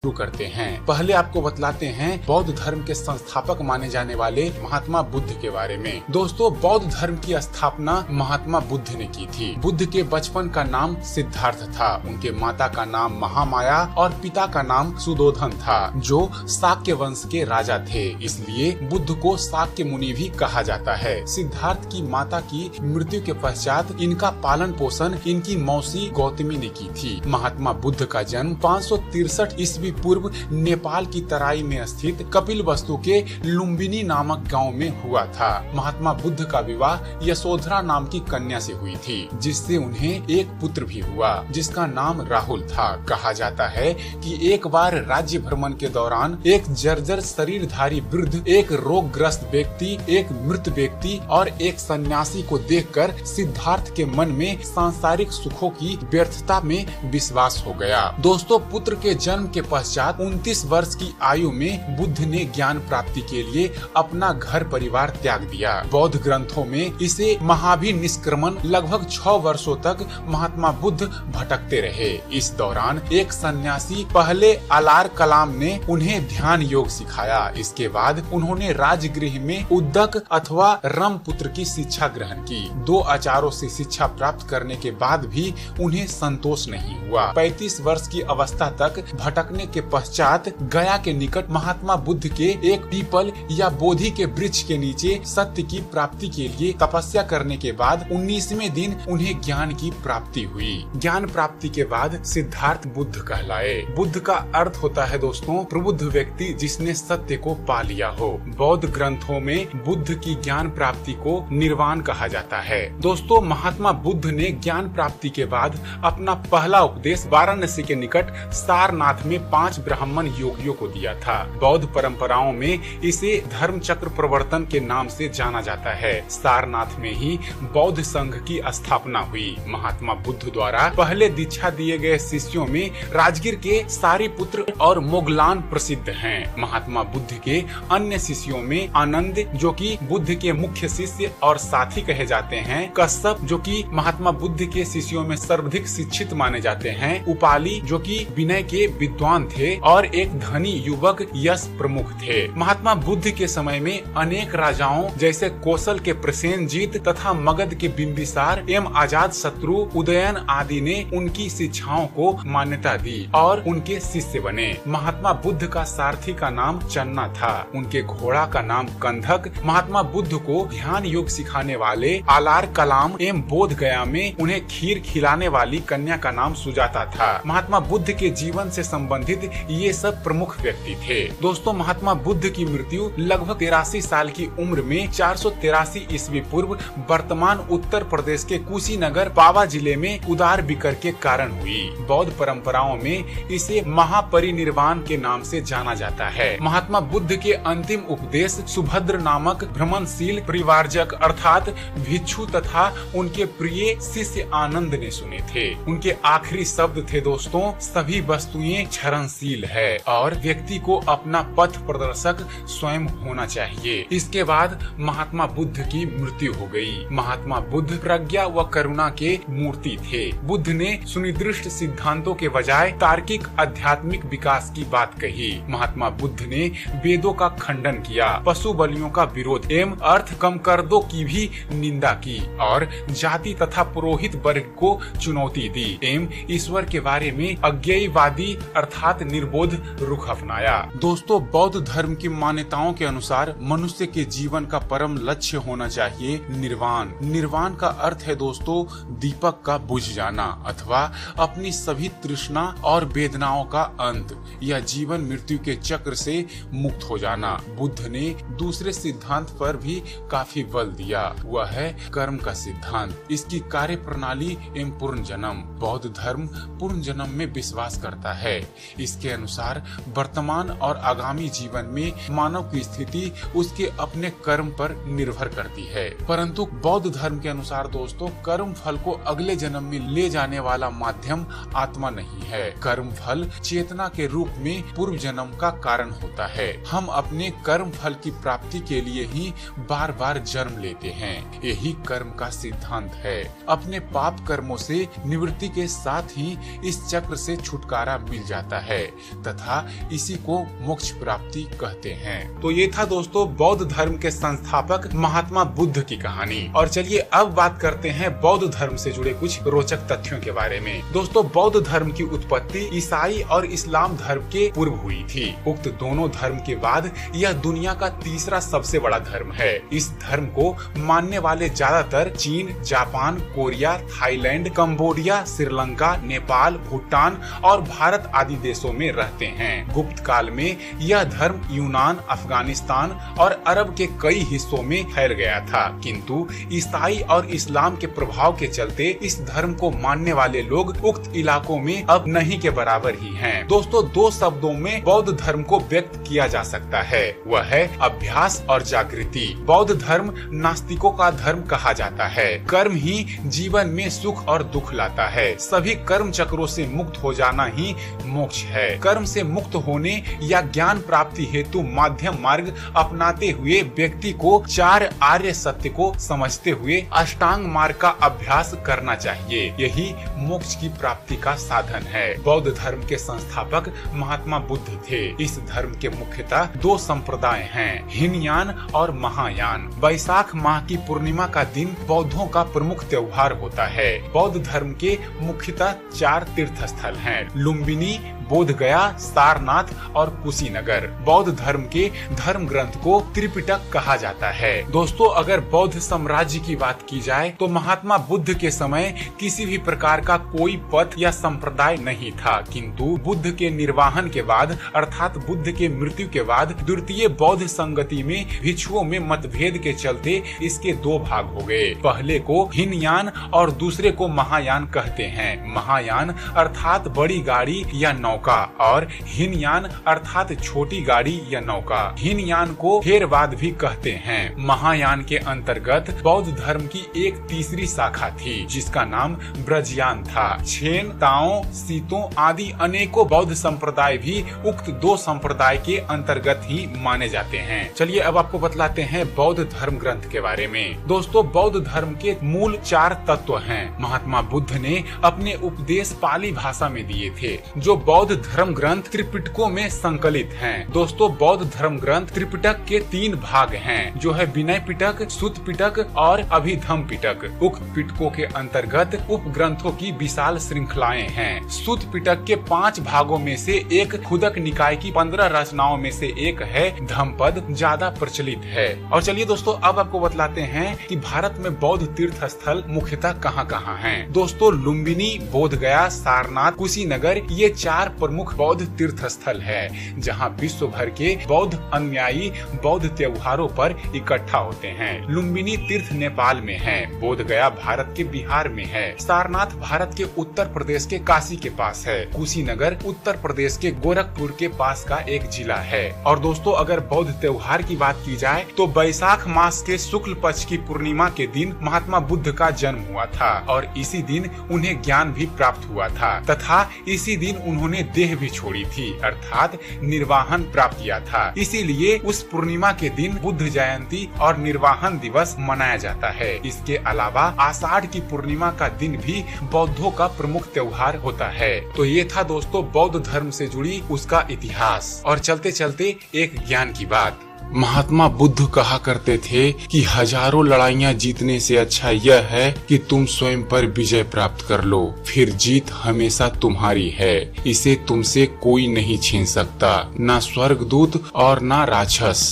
शुरू करते हैं। पहले आपको बतलाते हैं बौद्ध धर्म के संस्थापक माने जाने वाले महात्मा बुद्ध के बारे में। दोस्तों, बौद्ध धर्म की स्थापना महात्मा बुद्ध ने की थी। बुद्ध के बचपन का नाम सिद्धार्थ था। उनके माता का नाम महामाया और पिता का नाम सुदोधन था, जो शाक्य वंश के राजा थे। इसलिए बुद्ध को शाक्य मुनि भी कहा जाता है। सिद्धार्थ की माता की मृत्यु के पश्चात इनका पालन पोषण इनकी मौसी गौतमी ने की थी। महात्मा बुद्ध का जन्म 563 ईस्वी पूर्व नेपाल की तराई में स्थित कपिलवस्तु के लुम्बिनी नामक गांव में हुआ था। महात्मा बुद्ध का विवाह यशोधरा नाम की कन्या से हुई थी, जिससे उन्हें एक पुत्र भी हुआ, जिसका नाम राहुल था। कहा जाता है कि एक बार राज्य भ्रमण के दौरान एक जर्जर शरीरधारी वृद्ध, एक रोगग्रस्त व्यक्ति, एक मृत व्यक्ति और एक सन्यासी को देखकर सिद्धार्थ के मन में सांसारिक सुखों की व्यर्थता में विश्वास हो गया। दोस्तों, पुत्र के जन्म के पश्चात 29 वर्ष की आयु में बुद्ध ने ज्ञान प्राप्ति के लिए अपना घर परिवार त्याग दिया। बौद्ध ग्रंथों में इसे महाभिनिष्क्रमण लगभग 6 वर्षों तक महात्मा बुद्ध भटकते रहे। इस दौरान एक सन्यासी पहले अलार कलाम ने उन्हें ध्यान योग सिखाया। इसके बाद उन्होंने राजगृह में उद्दक अथवा रमपुत्र की शिक्षा ग्रहण की। 2 आचार्यों से शिक्षा प्राप्त करने के बाद भी उन्हें संतोष नहीं हुआ। 35 वर्ष की अवस्था तक भटकने के पश्चात गया के निकट महात्मा बुद्ध के एक पीपल या बोधि के वृक्ष के नीचे सत्य की प्राप्ति के लिए तपस्या करने के बाद 19वें दिन उन्हें ज्ञान की प्राप्ति हुई। ज्ञान प्राप्ति के बाद सिद्धार्थ बुद्ध कहलाए। बुद्ध का अर्थ होता है दोस्तों प्रबुद्ध व्यक्ति जिसने सत्य को पा लिया हो। बौद्ध ग्रंथों में बुद्ध की ज्ञान प्राप्ति को निर्वाण कहा जाता है। दोस्तों, महात्मा बुद्ध ने ज्ञान प्राप्ति के बाद अपना पहला उपदेश वाराणसी के निकट सारनाथ में 5 ब्राह्मण योगियों को दिया था। बौद्ध परंपराओं में इसे धर्म चक्र प्रवर्तन के नाम से जाना जाता है। सारनाथ में ही बौद्ध संघ की स्थापना हुई। महात्मा बुद्ध द्वारा पहले दीक्षा दिए गए शिष्यों में राजगीर के सारीपुत्र और मोगलान प्रसिद्ध हैं। महात्मा बुद्ध के अन्य शिष्यों में आनंद, जो कि बुद्ध के मुख्य शिष्य और साथी कहे जाते हैं, कश्यप, जो कि महात्मा बुद्ध के शिष्यों में सर्वाधिक शिक्षित माने जाते हैं, उपाली, जो कि विनय के विद्वान थे, और एक धनी युवक यश प्रमुख थे। महात्मा बुद्ध के समय में अनेक राजाओं जैसे कौशल के प्रसेनजीत तथा मगध के बिंबिसार एवं आजाद शत्रु उदयन आदि ने उनकी शिक्षाओं को मान्यता दी और उनके शिष्य बने। महात्मा बुद्ध का सारथी का नाम चन्ना था। उनके घोड़ा का नाम कंधक। महात्मा बुद्ध को ध्यान योग सिखाने वाले आलार कलाम एवं बोध गया में उन्हें खीर खिलाने वाली कन्या का नाम सुजाता था। महात्मा बुद्ध के जीवन से संबंधित ये सब प्रमुख व्यक्ति थे। दोस्तों, महात्मा बुद्ध की मृत्यु लगभग 83 साल की उम्र में 483 ईस्वी पूर्व वर्तमान उत्तर प्रदेश के कुशीनगर पावा जिले में उदार विकर के कारण हुई। बौद्ध परंपराओं में इसे महापरिनिर्वाण के नाम से जाना जाता है। महात्मा बुद्ध के अंतिम उपदेश सुभद्र नामक भ्रमणशील परिवारजक अर्थात भिक्षु तथा उनके प्रिय शिष्य आनंद ने सुने थे। उनके आखिरी शब्द थे दोस्तों, सभी वस्तुएं क्षरणशील है और व्यक्ति को अपना पथ प्रदर्शक स्वयं होना चाहिए। इसके बाद महात्मा बुद्ध की मृत्यु हो गई। महात्मा बुद्ध प्रज्ञा व करुणा के मूर्ति थे। बुद्ध ने सुनिर्दिष्ट सिद्धांतों के बजाय तार्किक आध्यात्मिक विकास की बात कही। महात्मा बुद्ध ने वेदों का खंडन किया, पशु बलियों का विरोध एवं अर्थ कमकर्दों की भी निंदा की और जाति तथा पुरोहित वर्ग को चुनौती दी एवं ईश्वर के बारे में अज्ञेयवादी अर्थात निर्बोध रुख अपनाया। दोस्तों, बौद्ध धर्म की मान्यताओं के अनुसार मनुष्य के जीवन का परम लक्ष्य होना चाहिए निर्वाण। निर्वाण का अर्थ है दोस्तों दीपक का बुझ जाना अथवा अपनी सभी तृष्णा और वेदनाओं का अंत या जीवन मृत्यु के चक्र से मुक्त हो जाना। बुद्ध ने दूसरे सिद्धांत पर भी काफी बल दिया, वह है कर्म का सिद्धांत। इसकी कार्य प्रणाली एवं पूर्ण जन्म। बौद्ध धर्म पूर्ण जन्म में विश्वास करता है। इसके अनुसार वर्तमान और आगामी जीवन में मानव की स्थिति उसके अपने कर्म पर निर्भर करती है। परंतु बौद्ध धर्म के अनुसार दोस्तों कर्म फल को अगले जन्म में ले जाने वाला माध्यम आत्मा नहीं है। कर्म फल चेतना के रूप में पूर्व जन्म का कारण होता है। हम अपने कर्म फल की प्राप्ति के लिए ही बार बार जन्म लेते हैं। यही कर्म का सिद्धांत है। अपने पाप कर्मों से निवृत्ति के साथ ही इस चक्र से छुटकारा मिल जाता है तथा इसी को मोक्ष प्राप्ति कहते हैं। तो ये था दोस्तों बौद्ध धर्म के संस्थापक महात्मा बुद्ध की कहानी। और चलिए अब बात करते हैं बौद्ध धर्म से जुड़े कुछ रोचक तथ्यों के बारे में। दोस्तों बौद्ध धर्म की उत्पत्ति ईसाई और इस्लाम धर्म के पूर्व हुई थी। उक्त दोनों धर्म के बाद यह दुनिया का तीसरा सबसे बड़ा धर्म है। इस धर्म को मानने वाले ज्यादातर चीन, Japan, Korea, Thailand, Cambodia, Sri Lanka, Nepal, Bhutan और भारत आदि देशों में रहते हैं। गुप्त काल में यह धर्म यूनान, अफगानिस्तान और अरब के कई हिस्सों में फैल गया था, किंतु ईसाई और इस्लाम के प्रभाव के चलते इस धर्म को मानने वाले लोग उक्त इलाकों में अब नहीं के बराबर ही हैं। दोस्तों दो शब्दों में बौद्ध धर्म को व्यक्त किया जा सकता है, वह है अभ्यास और जागृति। बौद्ध धर्म नास्तिकों का धर्म कहा जाता है। कर्म ही जीवन में सुख और दुख लाता है। सभी कर्म चक्रों से मुक्त हो जाना ही मोक्ष है। कर्म से मुक्त होने या ज्ञान प्राप्ति हेतु माध्यम मार्ग अपनाते हुए व्यक्ति को चार आर्य सत्य को समझते हुए अष्टांग मार्ग का अभ्यास करना चाहिए। यही मोक्ष की प्राप्ति का साधन है। बौद्ध धर्म के संस्थापक महात्मा बुद्ध थे। इस धर्म के मुख्यतः दो संप्रदाय हैं, हीनयान और महायान। वैशाख माह की पूर्णिमा का दिन बौद्धों का प्रमुख त्योहार होता है। बौद्ध धर्म के मुख्यतः चार तीर्थ स्थल हैं, लुम्बिनी, बोध गया, सारनाथ और कुशीनगर। बौद्ध धर्म के धर्म ग्रंथ को त्रिपिटक कहा जाता है। दोस्तों अगर बौद्ध साम्राज्य की बात की जाए तो महात्मा बुद्ध के समय किसी भी प्रकार का कोई पथ या संप्रदाय नहीं था, किंतु बुद्ध के निर्वाहन के बाद अर्थात बुद्ध के मृत्यु के बाद द्वितीय बौद्ध संगति में भिक्षुओं में मतभेद के चलते इसके दो भाग हो गए। पहले को हीनयान और दूसरे को महायान कहते हैं। महायान अर्थात बड़ी गाड़ी या नौका और हीनयान अर्थात छोटी गाड़ी या नौका। हीनयान को थेरवाद भी कहते हैं। महायान के अंतर्गत बौद्ध धर्म की एक तीसरी शाखा थी जिसका नाम ब्रजयान था। छेन, ताओ, सीतों आदि अनेकों बौद्ध संप्रदाय भी उक्त दो संप्रदाय के अंतर्गत ही माने जाते हैं। चलिए अब आपको बतलाते हैं बौद्ध धर्म ग्रंथ के बारे में। दोस्तों बौद्ध धर्म के मूल चार तत्व हैं। महात्मा बुद्ध ने अपने उपदेश पाली भाषा में दिए थे जो बौद्ध धर्म ग्रंथ त्रिपिटकों में संकलित हैं। दोस्तों बौद्ध धर्म ग्रंथ त्रिपिटक के तीन भाग हैं जो है विनय पिटक, सुत्त पिटक और अभिधम्म पिटक। उक्त पिटकों के अंतर्गत उप ग्रंथों की विशाल श्रृंखलाएं हैं। सुत्त पिटक के 5 भागों में से एक खुदक निकाय की 15 रचनाओं में से एक है। धम्मपद ज्यादा प्रचलित है। और चलिए दोस्तों अब आपको बतलाते हैं कि भारत में बौद्ध तीर्थ स्थल मुख्यतः कहाँ कहाँ हैं। दोस्तों लुम्बिनी, बोध गया, सारनाथ, कुशीनगर ये चार प्रमुख बौद्ध तीर्थ स्थल है जहां विश्व भर के बौद्ध अनुयायी बौद्ध त्योहारों पर इकट्ठा होते हैं। लुम्बिनी तीर्थ नेपाल में है, बोध गया भारत के बिहार में है, सारनाथ भारत के उत्तर प्रदेश के काशी के पास है, कुशीनगर उत्तर प्रदेश के गोरखपुर के पास का एक जिला है। और दोस्तों अगर बौद्ध त्योहार की बात की जाए तो वैशाख मास के शुक्ल पक्ष की पूर्णिमा के दिन महात्मा बुद्ध का जन्म हुआ था और इसी दिन उन्हें ज्ञान भी प्राप्त हुआ था तथा इसी दिन उन्होंने देह भी छोड़ी थी अर्थात निर्वाहन प्राप्त किया था। इसीलिए उस पूर्णिमा के दिन बुद्ध जयंती और निर्वाहन दिवस मनाया जाता है। इसके अलावा आषाढ़ की पूर्णिमा का दिन भी बौद्धों का प्रमुख त्योहार होता है। तो ये था दोस्तों बौद्ध धर्म से जुड़ी उसका इतिहास। और चलते चलते एक ज्ञान की बात। महात्मा बुद्ध कहा करते थे कि हजारों लड़ाइयाँ जीतने से अच्छा यह है कि तुम स्वयं पर विजय प्राप्त कर लो, फिर जीत हमेशा तुम्हारी है। इसे तुमसे कोई नहीं छीन सकता, ना स्वर्गदूत और ना राक्षस।